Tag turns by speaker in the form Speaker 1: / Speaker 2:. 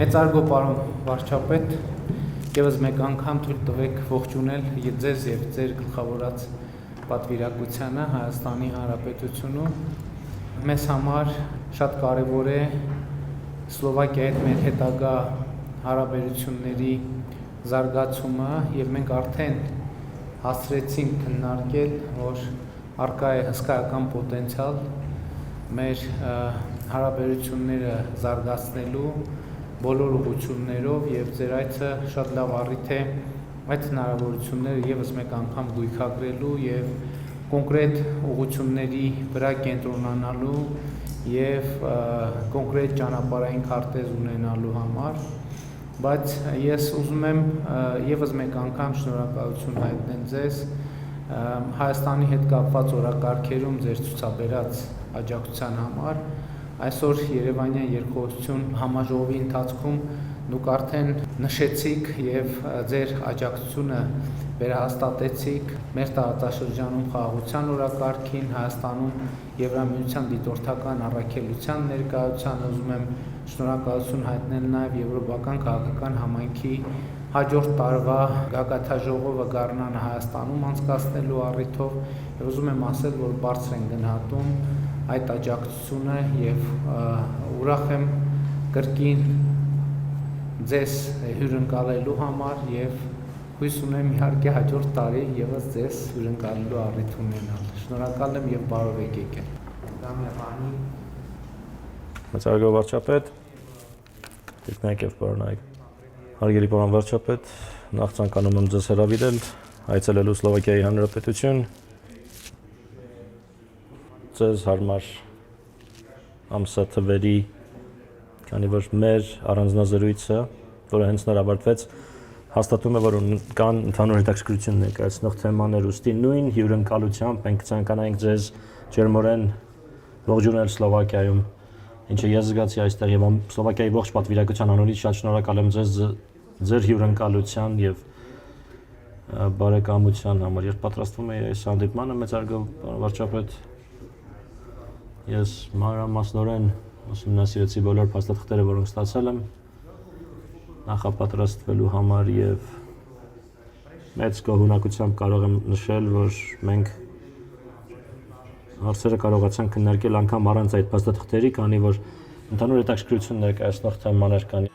Speaker 1: Մեծարգո պարոն վարչապետ, ևս մեկ անգամ թույլ տվեք ողջունել ձեզ եւ ձեր գլխավորած պատվիրակությանը Հայաստանի Հանրապետությունում։ Մեզ համար շատ կարևոր է Սլովակիայի հետ մեր հետագա հարաբերությունների զարգացումը եւ մենք արդեն հասցրեցինք քննարկել, որ առկա է հսկայական պոտենցիալ մեր հարաբերությունները զարգացնելու բոլոր ուղղություններով եւ ձեր այցը շատ լավ առիթ է այդ հնարավորությունները եւս մեկ անգամ գույքագրելու եւ կոնկրետ ուղղությունների վրա կենտրոնանալու եւ կոնկրետ ճանապարհային քարտեզ ունենալու համար, բայց ես ուզում եմ եւս մեկ անգամ շնորհակալություն հայտնել ձեզ Հայաստանի հետ կապված օրակարգերում ձեր ցուցաբերած աջակցության համար։ Այսօր Երևանյան երկխոսություն համաժողովի ընթացքում դուք արդեն նշեցիք եւ ձեր աջակցությունը վերահաստատեցիք մեր տարածաշրջանում խաղաղության օրակարգին, Հայաստանում Եվրամիության դիտորդական առաքելության ներկայության ուզում եմ շնորհակալություն հայտնել նաեւ Եվրոպական քաղաքական համայնքի հաջորդ տարվա գագաթաժողովը Գառնանը Հայաստանում անցկացնելու առիթով եւ ուզում եմ ասել, որ բարձր են գնահատում այդ աջակցությունը եւ ուրախ եմ կրկին ձեզ հյուրընկալելու համար եւ հույս ունեմ իհարկե հաջորդ տարի եւս ձեզ հյուրընկալելու առիթ ունենալ։ Շնորհակալ եմ եւ բարով եկեք։
Speaker 2: Մեծարգո վարչապետ, Տիկնայք եւ պարոնայք։ Հարգելի պարոն վարչապետ, նախ ցանկանում եմ ձեզ հրավիրել այցելելու Սլովակիայի Հանրապետություն։ Ձեզ հարմար ամսաթվերի, քանի որ մեր առանձնազրույցը, որը հենց նոր ավարտվեց, հաստատում է, որ կան ընդհանուր հետաքրքրություն ներկայացնող թեմաներ, ուստի նույն հյուրընկալությամբ մենք ցանկանայինք ձեզ ջերմորեն ողջունել Սլովակիայում, ինչը ես զգացի այստեղ եւ Սլովակիայի ողջ պատվիրակության անունից շատ շնորհակալ եմ ձեզ ձեր հյուրընկալության եւ բարեկամության համար, երբ պատրաստվում էի այս հանդիպմանը, մեծարգո վարչապետ, ես մանրամասնորեն ուսումնասիրեցի բոլոր փաստաթղթերը, որոնք ստացել եմ նախապատրաստվելու համար եւ մեծ գոհունակությամբ կարող եմ նշել, որ մենք հարցերը կարողացանք քննարկել անգամ առանց այդ փաստաթղթերի, քանի որ ընդհանուր հետաքրքրություն ներկայացնող թեմաներ կան։